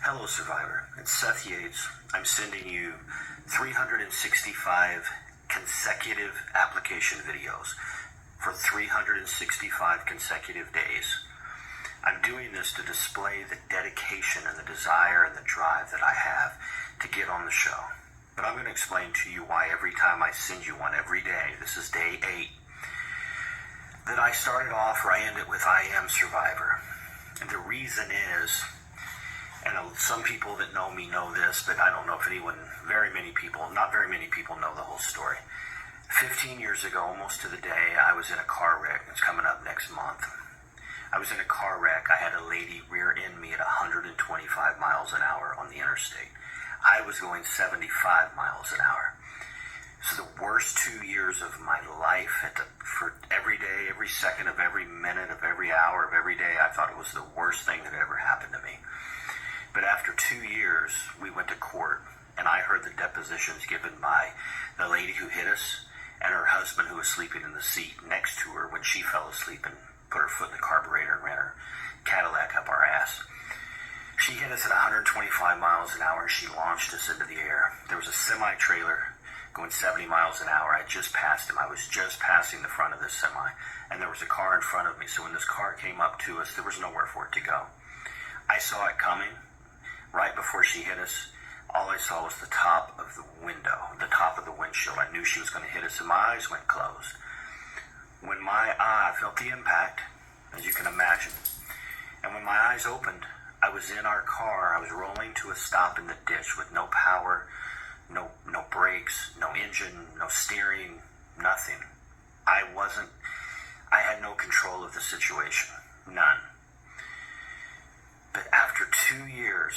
Hello, Survivor. It's Seth Yates. I'm sending you 365 consecutive application videos for 365 consecutive days. I'm doing this to display the dedication and the desire and the drive that I have to get on the show. But I'm going to explain to you why every time I send you one every day, this is day 8, that I started off or I end it with I am Survivor. And the reason is, and some people that know me know this, but I don't know if not very many people know the whole story. 15 years ago, almost to the day, I was in a car wreck. It's coming up next month. I was in a car wreck. I had a lady rear end me at 125 miles an hour on the interstate. I was going 75 miles an hour. So the worst 2 years of my life, for every day, every second of every minute of every hour of every day, I thought it was the worst thing that ever happened to me. But after 2 years, we went to court, and I heard the depositions given by the lady who hit us and her husband who was sleeping in the seat next to her when she fell asleep and put her foot in the carburetor and ran her Cadillac up our ass. She hit us at 125 miles an hour. She launched us into the air. There was a semi-trailer going 70 miles an hour. I just passed him. I was just passing the front of this semi, and there was a car in front of me. So when this car came up to us, there was nowhere for it to go. I saw it coming. Right before she hit us, all I saw was the top of the window, the top of the windshield. I knew she was going to hit us, and my eyes went closed. When I felt the impact, as you can imagine, and when my eyes opened, I was in our car. I was rolling to a stop in the ditch with no power, no brakes, no engine, no steering, nothing. I had no control of the situation, none. But after 2 years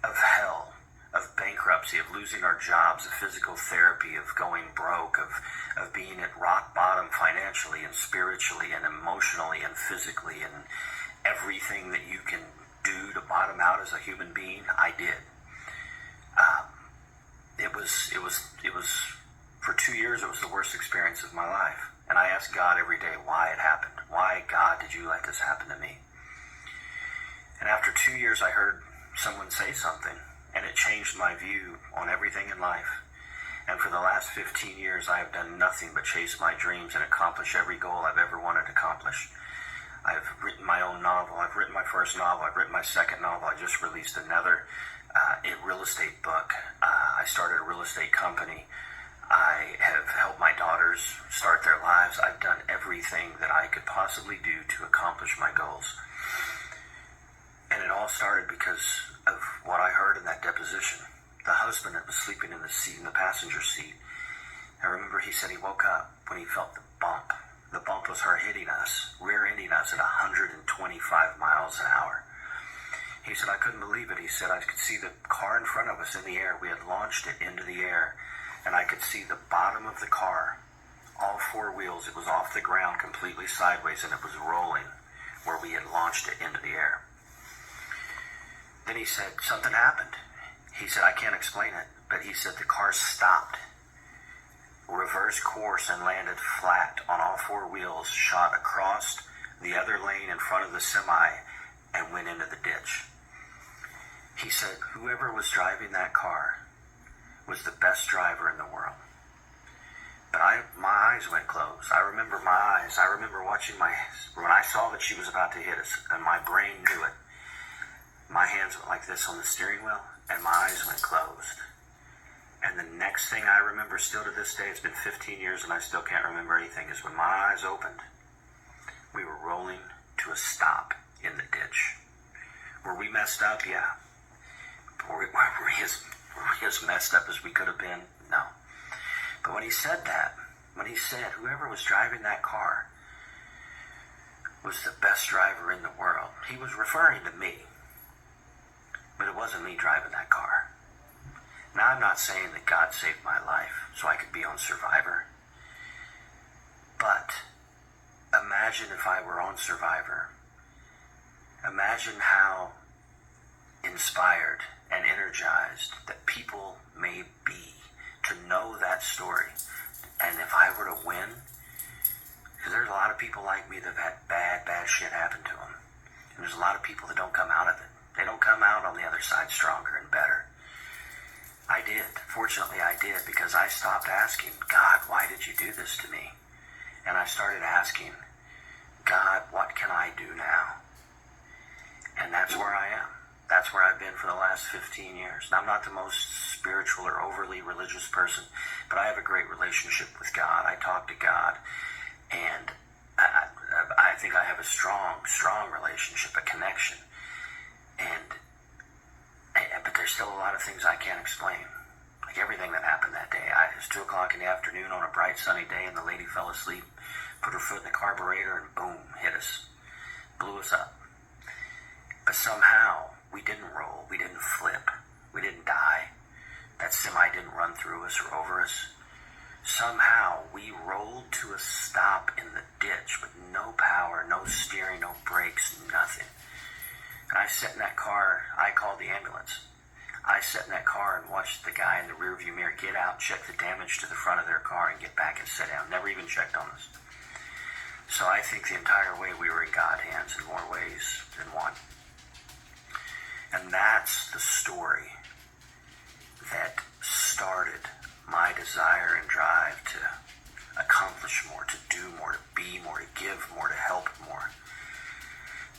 of hell, of bankruptcy, of losing our jobs, of physical therapy, of going broke, of being at rock bottom financially and spiritually and emotionally and physically and everything that you can do to bottom out as a human being, I did. It was for 2 years, it was the worst experience of my life. And I asked God every day why it happened. Why, God, did you let this happen to me? And after 2 years, I heard someone say something, and it changed my view on everything in life. And for the last 15 years, I have done nothing but chase my dreams and accomplish every goal I've ever wanted to accomplish. I've written my own novel. I've written my first novel. I've written my second novel. I just released another real estate book. I started a real estate company. I have helped my daughters start their lives. I've done everything that I could possibly do to accomplish my goals. And it all started because of what I heard in that deposition. The husband that was sleeping in the seat, in the passenger seat, I remember he said he woke up when he felt the bump. The bump was her hitting us, rear-ending us at 125 miles an hour. He said, I couldn't believe it. He said, I could see the car in front of us in the air. We had launched it into the air, and I could see the bottom of the car, all 4 wheels. It was off the ground completely sideways, and it was rolling where we had launched it into the air. Then he said, something happened. He said, I can't explain it, but he said the car stopped, reversed course, and landed flat on all 4 wheels, shot across the other lane in front of the semi, and went into the ditch. He said, whoever was driving that car was the best driver in the world. But my eyes went closed. I remember my eyes. I remember watching when I saw that she was about to hit us, and my brain knew it. My hands went like this on the steering wheel, and my eyes went closed. And the next thing I remember still to this day, it's been 15 years and I still can't remember anything, is when my eyes opened, we were rolling to a stop in the ditch. Were we messed up? Yeah. Were we as messed up as we could have been? No. But when he said that, when he said whoever was driving that car was the best driver in the world, he was referring to me. But it wasn't me driving that car. Now, I'm not saying that God saved my life so I could be on Survivor. But imagine if I were on Survivor. Imagine how inspired and energized that people may be to know that story. And if I were to win, because there's a lot of people like me that have had bad shit happen to them. And there's a lot of people that don't come out of it. They don't come out on the other side stronger and better. I did. Fortunately, I did, because I stopped asking, God, why did you do this to me? And I started asking, God, what can I do now? And that's where I am. That's where I've been for the last 15 years. Now, I'm not the most spiritual or overly religious person, but I have a great relationship with God. I talk to God, and I think I have a strong relationship, a connection. But there's still a lot of things I can't explain. Like everything that happened that day. It was 2 o'clock in the afternoon on a bright sunny day, and the lady fell asleep, put her foot in the carburetor, and boom, hit us. Blew us up. But somehow, we didn't roll, we didn't flip, we didn't die. That semi didn't run through us or over us. Somehow, we rolled to a stop in the ditch with no power, no steering, no brakes, nothing. And I sat in that car. I called the ambulance. I sat in that car and watched the guy in the rearview mirror get out, check the damage to the front of their car, and get back and sit down. Never even checked on us. So I think the entire way we were in God's hands in more ways than one. And that's the story that started my desire and drive to accomplish more, to do more, to be more, to give more, to help more.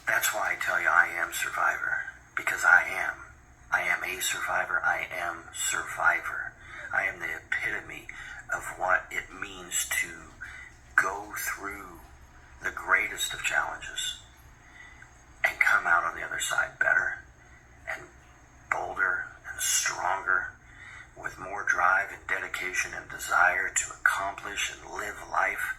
That's why I tell you I am Survivor, because I am. I am a survivor. I am Survivor. I am the epitome of what it means to go through the greatest of challenges and come out on the other side better and bolder and stronger, with more drive and dedication and desire to accomplish and live life